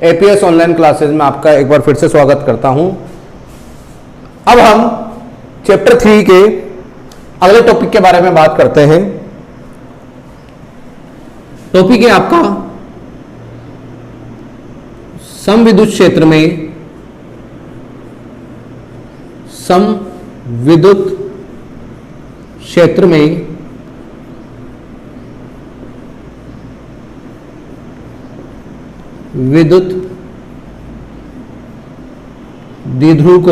APS online classes में आपका एक बार फिर से स्वागत करता हूं। अब हम चैप्टर 3 के अगले टॉपिक के बारे में बात करते हैं। टॉपिक है आपका समविद्युत क्षेत्र में विद्युत द्विध्रुव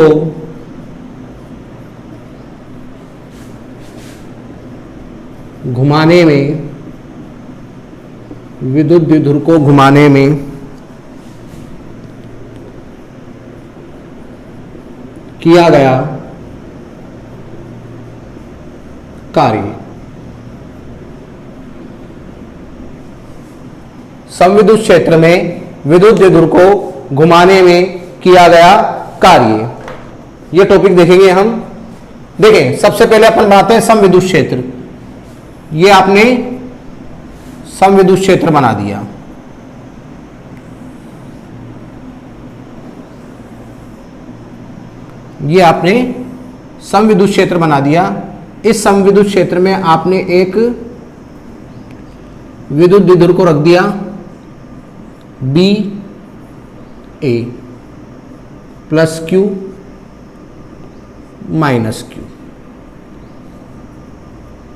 को घुमाने में किया गया कार्य। समविद्युत क्षेत्र में विद्युत द्विध्रुव को घुमाने में किया गया कार्य, ये टॉपिक देखेंगे हम। देखें, सबसे पहले अपन बनाते हैं समविद्युत क्षेत्र। ये आपने समविद्युत क्षेत्र बना दिया। ये आपने समविद्युत क्षेत्र बना दिया। इस समविद्युत क्षेत्र में आपने एक विद्युत द्विध्रुव को रख दिया B A plus Q minus Q,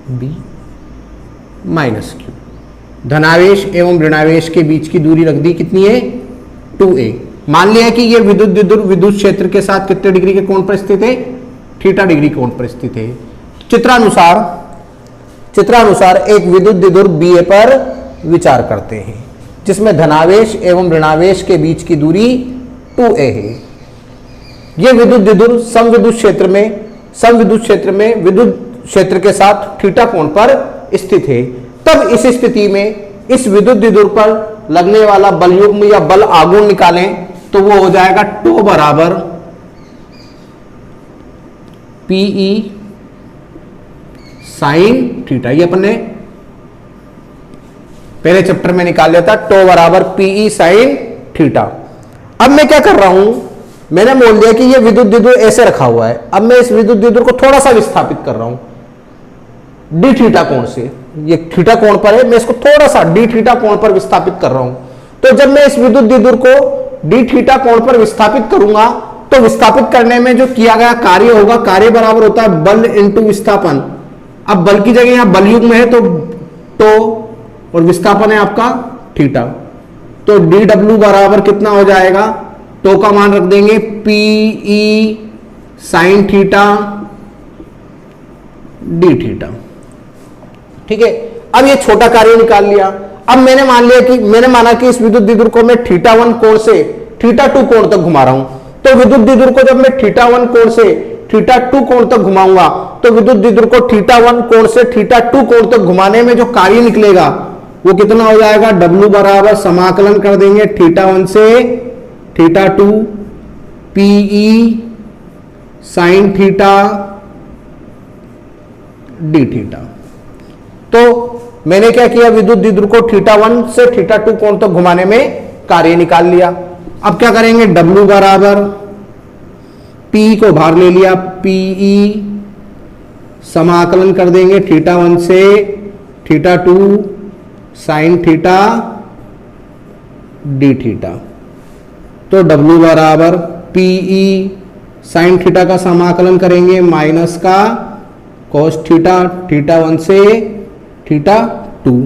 B minus Q. धनावेश एवं ऋणावेश के बीच की दूरी रख दी, कितनी है 2a। मान लिया कि ये विद्युत द्विध्रुव विद्युत क्षेत्र के साथ कितने डिग्री के कोण पर स्थित है, थीटा डिग्री कोण पर स्थित है। चित्रानुसार एक विद्युत द्विध्रुव बी ए पर विचार करते हैं जिसमें धनावेश एवं ऋणावेश के बीच की दूरी 2a है। यह विद्युत द्विध्रुव समविद्युत क्षेत्र में विद्युत क्षेत्र के साथ थीटा कोण पर स्थित है। तब इस स्थिति में इस विद्युत द्विध्रुव पर लगने वाला बल युग्म या बल आघूर्ण निकालें तो वो हो जाएगा टो बराबर पीई साइन थीटा। ये अपन ने पहले चैप्टर में निकाल लिया था, टो बराबर पीई साइन थीटा। अब मैं क्या कर रहा हूं, मैंने बोल दिया कि ये विद्युत द्विध्रुव ऐसे रखा हुआ है। अब मैं इस विद्युत द्विध्रुव को थोड़ा सा विस्थापित कर रहा हूं डी थीटा कोण से। ये थीटा कोण पर है, मैं इसको थोड़ा सा डी थीटा कोण पर विस्थापित कर रहा हूं। तो जब मैं इस विद्युत द्विध्रुव को डी थीटा कोण पर विस्थापित करूंगा तो विस्थापित करने में जो किया गया कार्य होगा, कार्य बराबर होता है बल इंटू विस्थापन। अब बल की जगह यहां बल युग्म है तो और विस्थापन है आपका थीटा, तो डी डब्ल्यू बराबर कितना हो जाएगा, टो का मान रख देंगे P E sine theta D theta. ठीक है, अब ये छोटा कार्य निकाल लिया। अब मैंने माना कि इस विद्युत द्विध्रुव को मैं थीटा 1 कोण से थीटा 2 कोण तक घुमा रहा हूं। तो विद्युत द्विध्रुव को जब मैं थीटा 1 कोण से थीटा 2 कोण तक घुमाऊंगा तो विद्युत द्विध्रुव को थीटा 1 कोण से थीटा 2 कोण तक घुमाने में जो कार्य निकलेगा वो कितना हो जाएगा, W बराबर समाकलन कर देंगे थीटा 1 से theta 2 P E sine theta D theta. तो मैंने क्या किया, विद्युत द्विध्रुव को थीटा 1 से थीटा 2 कोण तक घुमाने में कार्य निकाल लिया। अब क्या करेंगे, W बराबर P को बाहर ले लिया, पीई समाकलन कर देंगे थीटा 1 से theta 2 sign theta D theta. तो W बराबर पीई साइन थीटा का समाकलन करेंगे माइनस का कॉस थीटा, थीटा 1 से थीटा 2।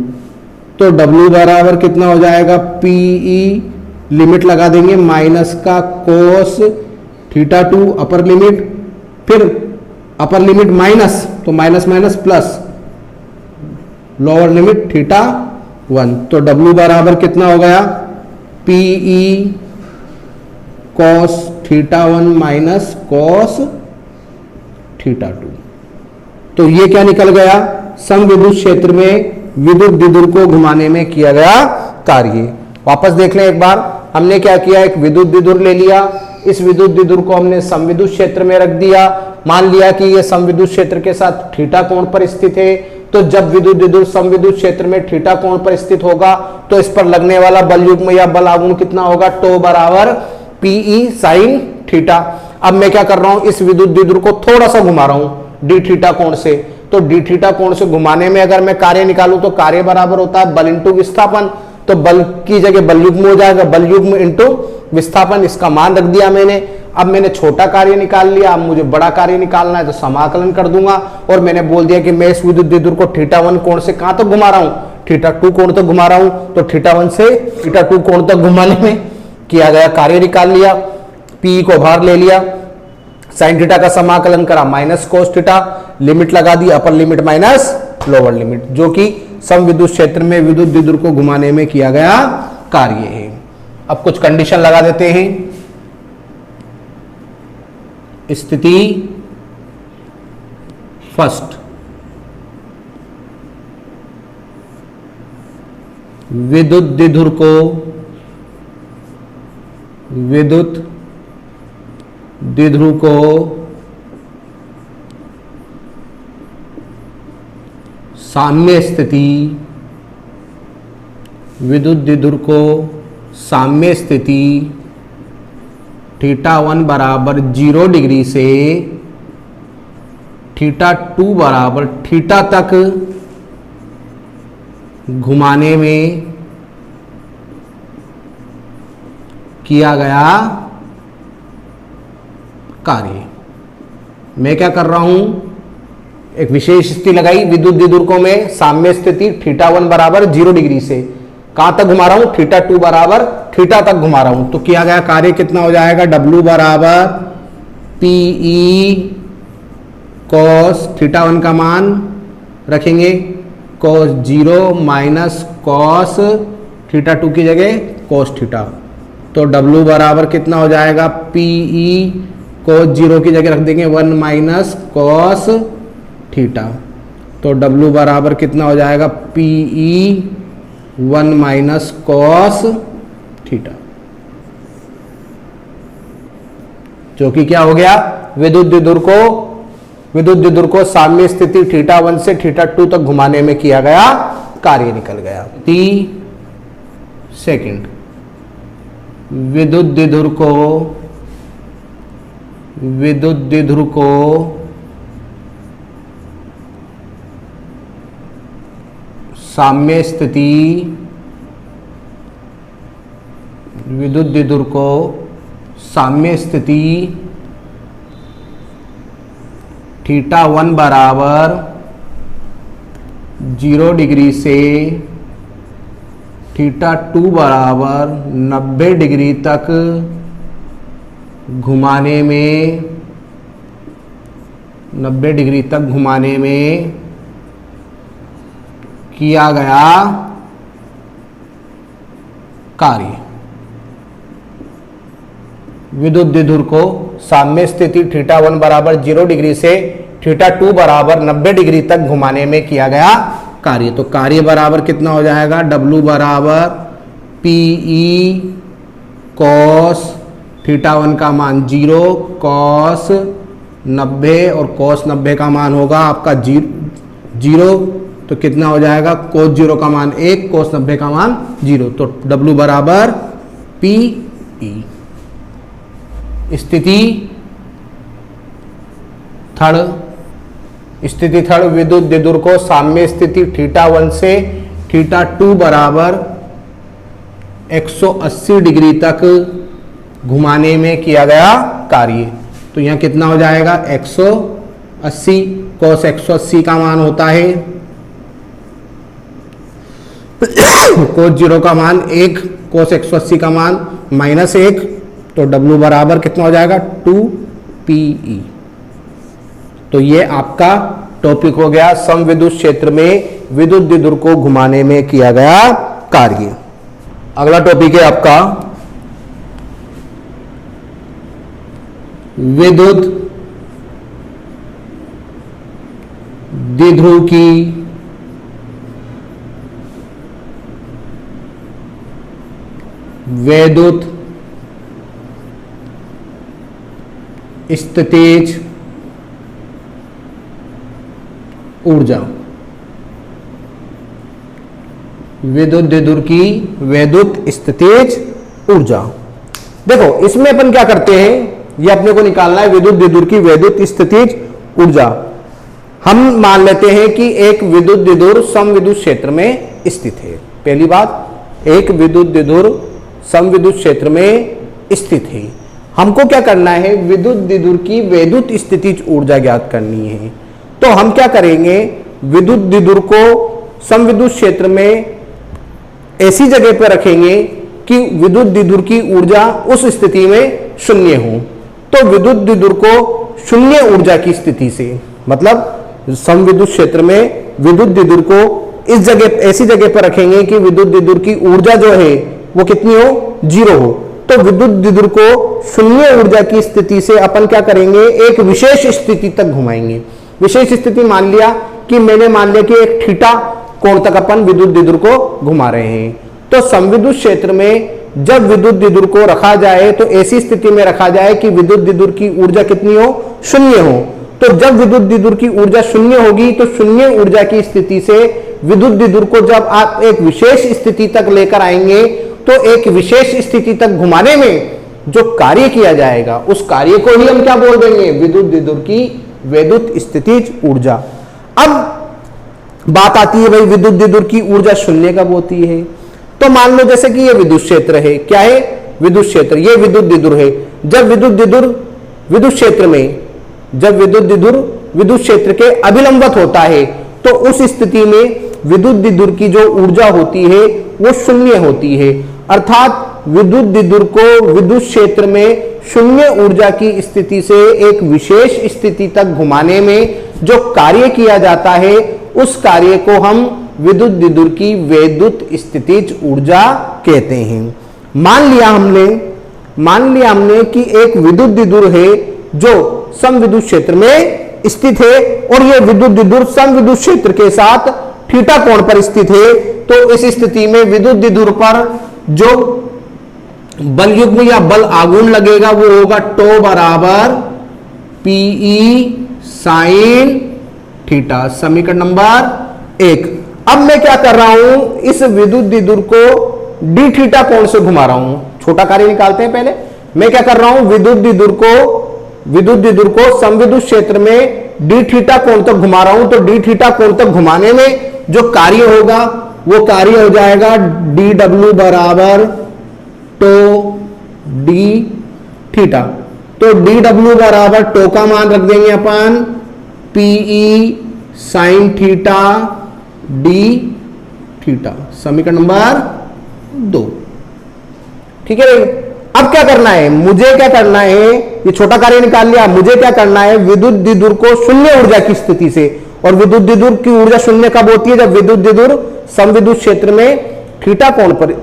तो W बराबर कितना हो जाएगा, पीई लिमिट लगा देंगे माइनस का कॉस थीटा 2 अपर लिमिट, फिर अपर लिमिट माइनस तो minus minus plus lower limit theta 1। तो W बराबर कितना हो गया, P E cos theta 1 minus cos theta 2। तो ये क्या निकल गया, समविद्युत क्षेत्र में विद्युत द्विध्रुव को घुमाने में किया गया कार्य। वापस देख लें एक बार, हमने क्या किया, एक विद्युत द्विध्रुव ले लिया, इस विद्युत द्विध्रुव को हमने समविद्युत क्षेत्र में रख दिया। मान लिया कि यह समविद्युत क्षेत्र के साथ थीटा कोण पर स्थित है, तो जब विद्युत द्विध्रुव समविद्युत क्षेत्र में थीटा कोण पर स्थित होगा तो इस पर लगने वाला बल युग्म या बल आघूर्ण कितना होगा, टो बराबर पीई साइन थीटा। अब मैं क्या कर रहा हूं, इस विद्युत द्विध्रुव को थोड़ा सा घुमा रहा हूं डी थीटा कोण से, तो डी थीटा कोण से घुमाने में अगर मैं कार्य निकालूं तो कार्य बराबर होता है बल इंटू विस्थापन, तो बल की जगह बल युग्म हो जाएगा, बल युग्म इंटू विस्थापन, इसका मान रख दिया मैंने। अब मैंने छोटा कार्य निकाल लिया, अब मुझे बड़ा कार्य निकालना है तो समाकलन कर दूंगा, और मैंने बोल दिया कि मैं इस विद्युत द्विध्रुव को θ1 कोण से कहां तक घुमा रहा हूं, θ2 कोण तक घुमा रहा हूं, तो θ1 से θ2 कोण तक घुमाने में किया गया कार्य निकाल लिया, P को बाहर ले लिया, साइन थीटा का समाकलन करा माइनस कोस थीटा, लिमिट लगा दी upper limit minus lower limit, जो कि समविद्युत क्षेत्र में विद्युत द्विध्रुव को घुमाने में किया गया कार्य है। अब कुछ कंडीशन लगा देते हैं। स्थिति फर्स्ट, विद्युत द्विध्रुव को साम्य स्थिति, विद्युत द्विध्रुव को साम्य स्थिति θ1 बराबर 0 डिग्री से θ2 बराबर थीटा तक घुमाने में किया गया कार्य। मैं क्या कर रहा हूं, एक विशेष स्थिति लगाई, विद्युत द्विध्रुव को मैं साम्य स्थिति θ1 बराबर 0 डिग्री से कहां तक घुमा रहा हूं, θ2 बराबर थीटा तक घुमा रहा हूं, तो किया गया कार्य कितना हो जाएगा, W बराबर PE cos θ1 का मान रखेंगे cos 0 माइनस cos θ2 की जगह cos थीटा, तो W बराबर कितना हो जाएगा, PE cos 0 की जगह रख देंगे 1 माइनस cos थीटा, तो W बराबर कितना हो जाएगा, PE 1 माइनस cos थीटा, जो कि क्या हो गया, विद्युत द्विध्रुव को साम्य स्थिति θ1 से θ2 तक घुमाने में किया गया कार्य निकल गया। सेकंड, विद्युत द्विध्रुव को साम्य स्थिति, विद्युत द्विध्रुव को साम्य स्थिति θ1 बराबर 0 डिग्री से θ2 बराबर 90 डिग्री तक घुमाने में, 90 डिग्री तक घुमाने में किया गया कार्य। विद्युत द्विध्रुव को साम्य स्थिति θ1 बराबर 0 डिग्री से θ2 बराबर 90 डिग्री तक घुमाने में किया गया कार्य, तो कार्य बराबर कितना हो जाएगा, W बराबर PE cos θ1 का मान 0 cos 90 और cos 90 का मान होगा आपका 0, तो कितना हो जाएगा, cos 0 का मान 1 cos 90 का मान 0, तो W बराबर PE। स्थिति थर्ड, विद्युत द्विध्रुव को साम्य स्थिति θ1 से θ2 बराबर 180 डिग्री तक घुमाने में किया गया कार्य, तो यहां कितना हो जाएगा, 180 cos 180 का मान होता है cos 0 का मान 1 cos 180 का मान -1, तो W बराबर कितना हो जाएगा, 2PE। तो ये आपका टॉपिक हो गया समविद्युत क्षेत्र में विद्युत द्विध्रुव को घुमाने में किया गया कार्य। अगला टॉपिक है आपका विद्युत द्विध्रुव की वैद्युत स्थितिज ऊर्जा। विद्युत द्विध्रुव की वैद्युत स्थितिज ऊर्जा। देखो इसमें अपन क्या करते हैं, ये अपने को निकालना है विद्युत द्विध्रुव की वैद्युत स्थितिज ऊर्जा। हम मान लेते हैं कि एक विद्युत द्विध्रुव समविद्युत क्षेत्र में स्थित है। पहली बात, एक विद्युत द्विध्रुव समविद्युत क्षेत्र में स्थित है। हमको क्या करना है, विद्युत द्विध्रुव की वैद्युत स्थितिज ऊर्जा ज्ञात करनी है। तो हम क्या करेंगे, विद्युत द्विध्रुव को समविद्युत क्षेत्र में ऐसी जगह पर रखेंगे कि विद्युत द्विध्रुव की ऊर्जा उस स्थिति में शून्य हो। तो विद्युत द्विध्रुव को शून्य ऊर्जा की स्थिति से, मतलब समविद्युत क्षेत्र में विद्युत द्विध्रुव को इस जगह, ऐसी जगह पर रखेंगे कि विद्युत द्विध्रुव की ऊर्जा जो है वो कितनी हो, 0 हो। तो विद्युत द्विध्रुव को शून्य ऊर्जा की स्थिति से अपन क्या करेंगे, एक विशेष स्थिति तक घुमाएंगे। विशेष स्थिति मान लिया कि मैंने मान लिया कि एक थीटा कोण तक अपन विद्युत द्विध्रुव को घुमा रहे हैं। तो समविद्युत क्षेत्र में जब विद्युत द्विध्रुव को रखा जाए तो ऐसी स्थिति में रखा जाए कि विद्युत द्विध्रुव की ऊर्जा कितनी हो, शून्य हो। तो जब विद्युत द्विध्रुव की ऊर्जा शून्य होगी तो शून्य ऊर्जा की स्थिति से विद्युत द्विध्रुव को जब आप एक विशेष स्थिति तक लेकर आएंगे तो एक विशेष स्थिति तक घुमाने में जो कार्य किया जाएगा उस कार्य को ही हम क्या बोल देंगे, विद्युत द्विध्रुव की वैद्युत स्थितिज ऊर्जा। अब बात आती है भाई विद्युत द्विध्रुव की ऊर्जा शून्य कब होती है। तो मान लो जैसे कि ये विद्युत क्षेत्र है, क्या है, विद्युत क्षेत्र, ये विद्युत द्विध्रुव है। जब विद्युत द्विध्रुव विद्युत क्षेत्र में, जब विद्युत द्विध्रुव विद्युत क्षेत्र के अभिलंबवत होता है तो उस स्थिति में विद्युत द्विध्रुव की जो ऊर्जा होती है वो शून्य होती है। अर्थात विद्युत द्विध्रुव को विद्युत क्षेत्र में शून्य ऊर्जा की स्थिति से एक विशेष स्थिति तक घुमाने में जो कार्य किया जाता है उस कार्य को हम विद्युत द्विध्रुव की वैद्युत स्थितिज ऊर्जा कहते हैं। मान लिया हमने कि एक विद्युत द्विध्रुव है जो समविद्युत क्षेत्र में स्थित है और यह विद्युत द्विध्रुव समविद्युत क्षेत्र के साथ थीटा कोण पर स्थित है। तो इस स्थिति में विद्युत द्विध्रुव पर जो बल युग्म या बल आघूर्ण लगेगा वो होगा टो बराबर पीई साइन थीटा। समीकरण नंबर 1। अब मैं क्या कर रहा हूं, इस विद्युत द्विध्रुव को डी थीटा कोण से घुमा रहा हूं। छोटा कार्य निकालते हैं पहले। मैं क्या कर रहा हूं, विद्युत द्विध्रुव को समविद्युत क्षेत्र में डी थीटा कोण तक घुमा रहा हूं। तो डी थीटा कोण तक घुमाने में जो कार्य होगा वो कार्य हो जाएगा डी डब्ल्यू बराबर टो डी थीटा। तो डी डब्ल्यू बराबर टो का मान रख देंगे अपन PE sine theta D theta. समीकरण नंबर 2। ठीक है। अब क्या करना है, मुझे क्या करना है, ये छोटा कार्य निकाल लिया। मुझे क्या करना है, विद्युत द्विध्रुव को शून्य ऊर्जा की स्थिति से, और विद्युत द्विध्रुव की ऊर्जा शून्य कब होती है, जब विद्युत द्विध्रुव समविद्युत क्षेत्र में थीटा कोण पर,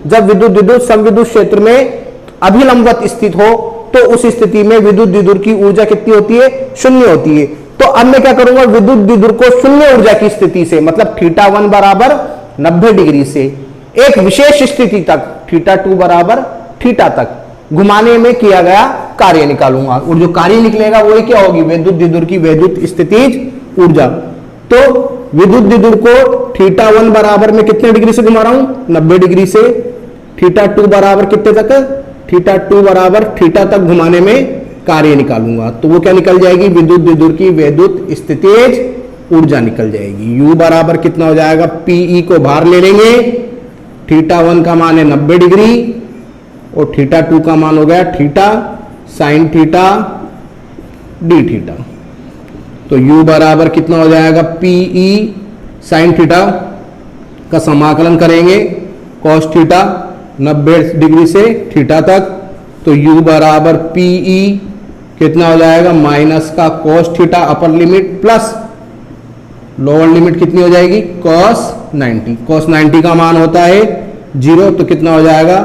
जब विद्युत द्विध्रुव समविद्युत क्षेत्र में अभिलंबवत स्थित हो तो उस स्थिति में विद्युत द्विध्रुव की ऊर्जा कितनी होती है, शून्य होती है। तो अब मैं क्या करूंगा, विद्युत द्विध्रुव को शून्य ऊर्जा की स्थिति से, मतलब θ1 बराबर 90 डिग्री से एक विशेष स्थिति तक θ2 बराबर थीटा तक घुमाने में किया गया कार्य निकालूंगा। और जो कार्य निकलेगा वही क्या होगी, विद्युत द्विध्रुव की वैद्युत स्थितिज ऊर्जा। तो विद्युत द्विध्रुव को θ1 बराबर में कितने डिग्री से घुमा रहा हूं, 90 डिग्री से। θ2 बराबर कितने तक, θ2 बराबर थीटा तक घुमाने में कार्य निकालूंगा। तो वो क्या निकल जाएगी, विद्युत द्विध्रुव की वैद्युत स्थितिज ऊर्जा निकल जाएगी। U बराबर कितना हो जाएगा, PE को बाहर ले लेंगे, θ1 का मान है 90 डिग्री और θ2 का मान हो गया theta sine theta D theta. तो U बराबर कितना हो जाएगा, PE साइन थीटा का समाकलन करेंगे कॉस थीटा 90 डिग्री से थीटा तक। तो U बराबर PE कितना हो जाएगा, माइनस का cos theta upper limit plus lower limit कितनी हो जाएगी, कॉस 90। कॉस 90 का मान होता है 0, तो कितना हो जाएगा,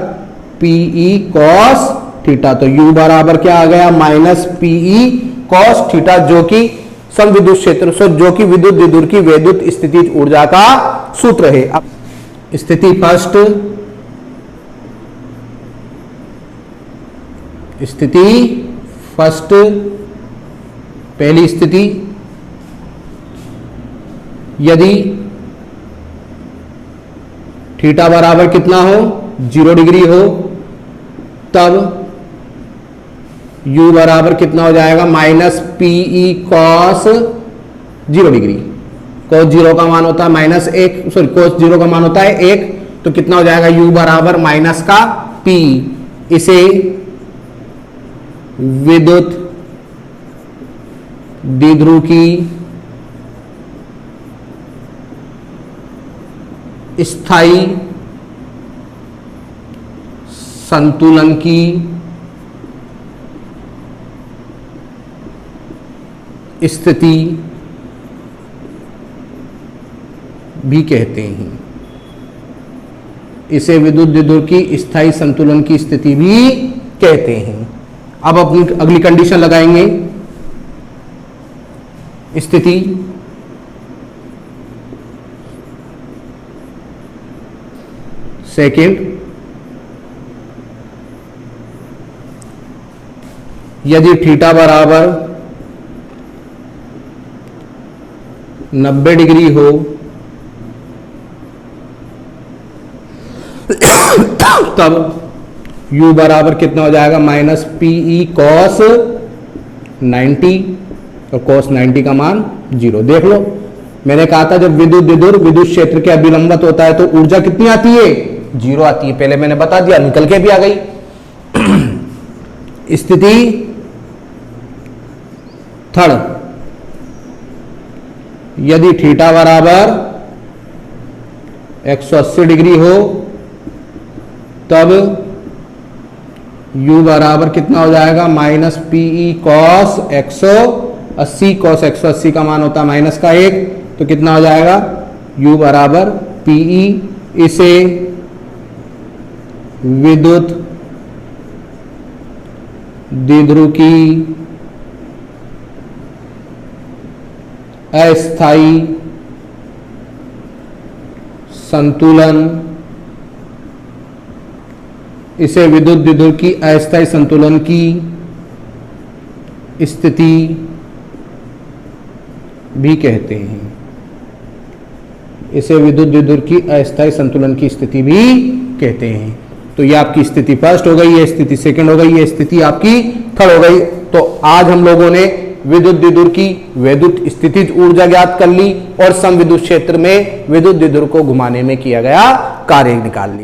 PE कॉस थीटा। तो U बराबर क्या आ गया, माइनस PE कॉस थीटा, जो कि समविद्युत क्षेत्र, जो कि विद्युत द्विध्रुव की वैद्युत स्थितिज ऊर्जा का सूत्र है। अब स्थिति फर्स्ट, पहली स्थिति, थीटा बराबर कितना हो, 0 डिग्री हो, तब u बराबर कितना हो जाएगा, minus P E cos 0 degree. Cos 0 का मान होता है -1, सॉरी कॉस 0 का मान होता है 1, तो कितना हो जाएगा u बराबर माइनस का p। इसे विद्युत द्विध्रुव की स्थायी संतुलन की स्थिति भी कहते हैं। इसे विद्युत द्विध्रुव की स्थायी संतुलन की स्थिति भी कहते हैं। अब अपनी अगली कंडीशन लगाएंगे। स्थिति सेकंड, यदि थीटा बराबर 90 डिग्री हो तब u बराबर कितना हो जाएगा, माइनस पीई कॉस 90, और कॉस 90 का मान 0। देख लो, मैंने कहा था जब विद्युत द्विध्रुव विद्युत क्षेत्र के अभिलंबत होता है तो ऊर्जा कितनी आती है, 0 आती है। पहले मैंने बता दिया, निकल के भी आ गई। स्थिति थर्ड, यदि थीटा बराबर 180 डिग्री हो तब u बराबर कितना हो जाएगा, माइनस पीई कॉस 180। कॉस 180 का मान होता है माइनस का 1, तो कितना हो जाएगा, u बराबर पीई। इसे विद्युत द्विध्रुव की अस्थायी संतुलन, इसे विद्युत द्विध्रुव की अस्थायी संतुलन की स्थिति भी कहते हैं। इसे विद्युत द्विध्रुव की अस्थायी संतुलन की स्थिति भी कहते हैं। तो ये आपकी स्थिति फर्स्ट हो गई, ये स्थिति सेकंड हो गई, ये स्थिति आपकी थर्ड हो गई। तो आज हम लोगों ने विद्युत द्विध्रुव की विद्युत स्थितिज ऊर्जा ज्ञात कर ली और समविद्युत क्षेत्र में विद्युत द्विध्रुव को घुमाने में किया गया कार्य निकाल ली।